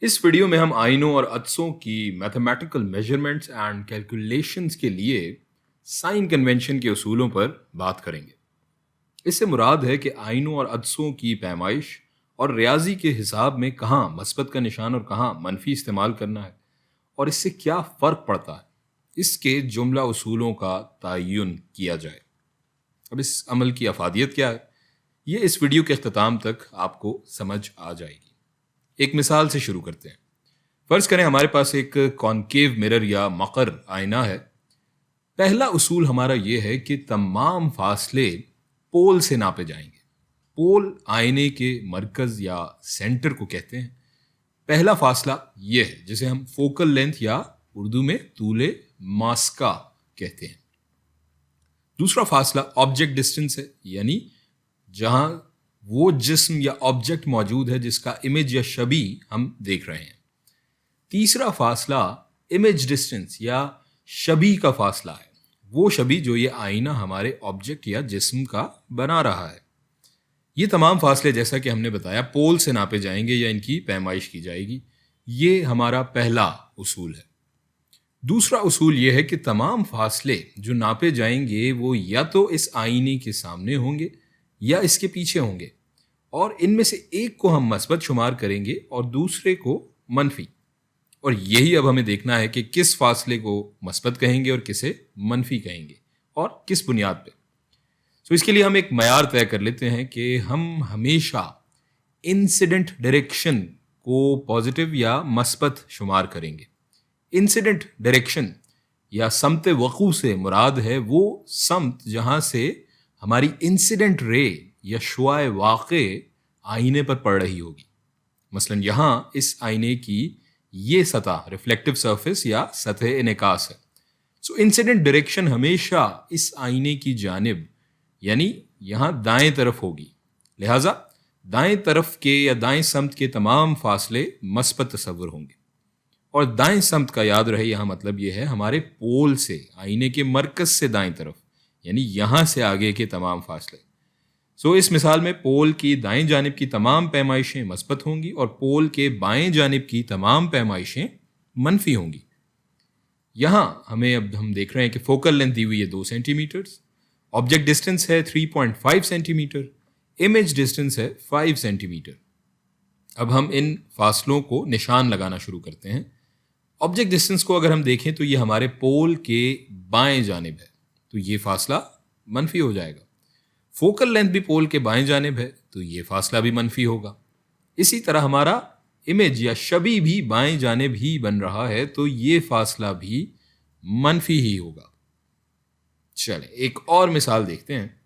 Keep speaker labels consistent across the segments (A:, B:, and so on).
A: इस वीडियो में हम आइनों और अदसों की मैथमेटिकल मेजरमेंट्स एंड कैलकुलेशंस के लिए साइन कन्वेंशन के उसूलों पर बात करेंगे। इससे मुराद है कि आइनों और अदसों की पैमाइश और रियाजी के हिसाब में कहाँ मस्बत का निशान और कहाँ मनफी इस्तेमाल करना है और इससे क्या फ़र्क पड़ता है, इसके जुमला उसूलों का तयन किया जाए। अब इस अमल की अफादियत क्या है, ये इस वीडियो के अख्ताम तक आपको समझ आ जाएगी। एक मिसाल से शुरू करते हैं। फर्ज करें हमारे पास एक कॉनकेव मिरर या मकर आईना है। पहला उसूल हमारा यह है कि तमाम फासले पोल से नापे जाएंगे। पोल आईने के मरकज या सेंटर को कहते हैं। पहला फासला यह है जिसे हम फोकल लेंथ या उर्दू में तूले मास्का कहते हैं। दूसरा फासला ऑब्जेक्ट डिस्टेंस है, यानी जहां वो जिस्म या ऑब्जेक्ट मौजूद है जिसका इमेज या छवि हम देख रहे हैं। तीसरा फासला इमेज डिस्टेंस या छवि का फासला है, वो छवि जो ये आईना हमारे ऑब्जेक्ट या जिस्म का बना रहा है। ये तमाम फासले जैसा कि हमने बताया पोल से नापे जाएंगे या इनकी पैमाइश की जाएगी। ये हमारा पहला उसूल है। दूसरा उसूल ये है कि तमाम फासले जो नापे जाएंगे वो या तो इस आईने के सामने होंगे या इसके पीछे होंगे, और इनमें से एक को हम मस्बत शुमार करेंगे और दूसरे को मनफी। और यही अब हमें देखना है कि किस फासले को मस्बत कहेंगे और किसे मनफी कहेंगे और किस बुनियाद पे। तो इसके लिए हम एक मयार तय कर लेते हैं कि हम हमेशा इंसिडेंट डायरेक्शन को पॉजिटिव या मस्बत शुमार करेंगे। इंसिडेंट डायरेक्शन या समत वक़ू से मुराद है वो समत जहां से हमारी इंसिडेंट रे या शुआए वाक़े आईने पर पड़ रही होगी। मसलन यहाँ इस आईने की ये सतह रिफ्लेक्टिव सरफेस या सतह इनेकास है। सो इंसिडेंट डायरेक्शन हमेशा इस आईने की जानिब यानी यहाँ दाएं तरफ होगी। लिहाजा दाएं तरफ के या दाएं समत के तमाम फासले मस्बत तस्वुर होंगे। और दाएं समत का याद रहे यहाँ मतलब ये है हमारे पोल से आईने के मरकज से दाएं तरफ, यानी यहाँ से आगे के तमाम फासले। सो इस मिसाल में पोल की दाएं जानिब की तमाम पैमाइशें मस्बत होंगी और पोल के बाएं जानिब की तमाम पैमाइशें मनफी होंगी। यहाँ हम देख रहे हैं कि फोकल लेंथ दी हुई है 2 सेंटीमीटर, ऑब्जेक्ट डिस्टेंस है 3.5 सेंटीमीटर, इमेज डिस्टेंस है 5 सेंटीमीटर। अब हम इन फासलों को निशान लगाना शुरू करते हैं। ऑब्जेक्ट डिस्टेंस को अगर हम देखें तो ये हमारे पोल के बाएं जानिब है, तो ये फासला मनफी हो जाएगा। फोकल लेंथ भी पोल के बाएं जानिब है, तो ये फासला भी मनफी होगा। इसी तरह हमारा इमेज या छवि भी बाएं जानिब ही बन रहा है, तो ये फासला भी मनफी ही होगा। चले एक और मिसाल देखते हैं।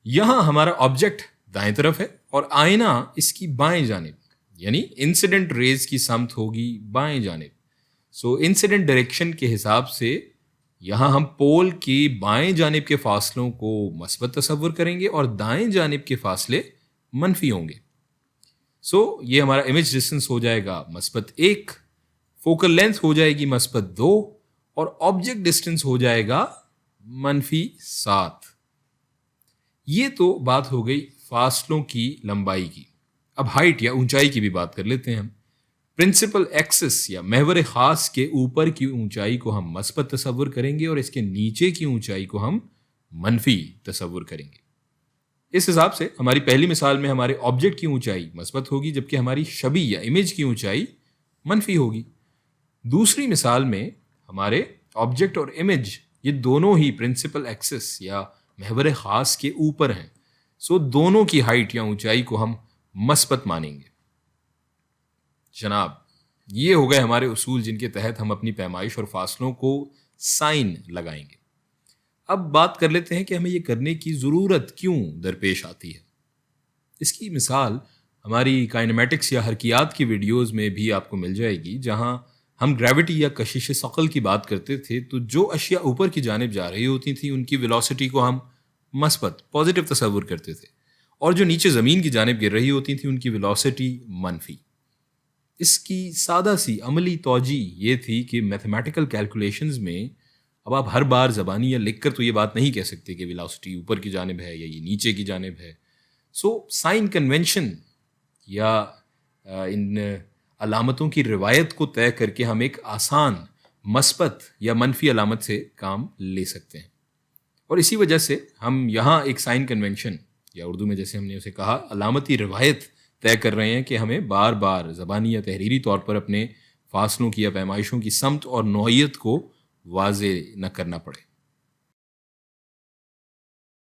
A: यहां हमारा ऑब्जेक्ट दाएं तरफ है और आईना इसकी बाएं जानिब, यानी इंसिडेंट रेज की समत होगी बाएं जानिब। सो इंसिडेंट डायरेक्शन के हिसाब से यहाँ हम पोल की बाएं जानिब के फासलों को मस्बत तस्वुर करेंगे और दाएं जानिब के फासले मनफी होंगे। सो ये हमारा इमेज डिस्टेंस हो जाएगा मस्बत 1, फोकल लेंथ हो जाएगी मस्बत 2 और ऑब्जेक्ट डिस्टेंस हो जाएगा मनफी 7। ये तो बात हो गई फासलों की लंबाई की। अब हाइट या ऊंचाई की भी बात कर लेते हैं हम। प्रिंसिपल एक्सिस या महवर खास के ऊपर की ऊंचाई को हम मस्बत तस्वुर करेंगे और इसके नीचे की ऊंचाई को हम मनफी तस्वुर करेंगे। इस हिसाब से हमारी पहली मिसाल में हमारे ऑब्जेक्ट की ऊंचाई मस्बत होगी, जबकि हमारी छवि या इमेज की ऊंचाई मनफी होगी। दूसरी मिसाल में हमारे ऑब्जेक्ट और इमेज ये दोनों ही प्रिंसिपल एक्सिस या महवर खास के ऊपर हैं। सो दोनों की हाइट या ऊंचाई को हम मस्बत मानेंगे। जनाब, ये हो गए हमारे उसूल जिनके तहत हम अपनी पैमाइश और फासलों को साइन लगाएंगे। अब बात कर लेते हैं कि हमें ये करने की ज़रूरत क्यों दरपेश आती है। इसकी मिसाल हमारी काइनेमेटिक्स या हरकियात की वीडियोज़ में भी आपको मिल जाएगी, जहां हम ग्रेविटी या कशिश सकल की बात करते थे तो जो अशिया ऊपर की जानिब जा रही होती थी उनकी वेलोसिटी को हम मस्बत पॉजिटिव तस्वुर करते थे, और जो नीचे ज़मीन की जानिब गिर रही होती थी उनकी वेलोसिटी मनफी। इसकी सादा सी अमली तौजी ये थी कि मैथमेटिकल कैलकुलेशंस में अब आप हर बार ज़बानी या लिख कर तो ये बात नहीं कह सकते कि वेलोसिटी ऊपर की जानिब है या ये नीचे की जानिब है। सो साइन कन्वेंशन या इन علامتوں کی روایت کو طے کر کے ہم ایک آسان مثبت یا منفی علامت سے کام لے سکتے ہیں. اور اسی وجہ سے ہم یہاں ایک سائن کنونشن یا اردو میں جیسے ہم نے اسے کہا علامتی روایت طے کر رہے ہیں کہ ہمیں بار بار زبانی یا تحریری طور پر اپنے فاصلوں کی یا پیمائشوں کی سمت اور نوعیت کو واضح نہ کرنا پڑے.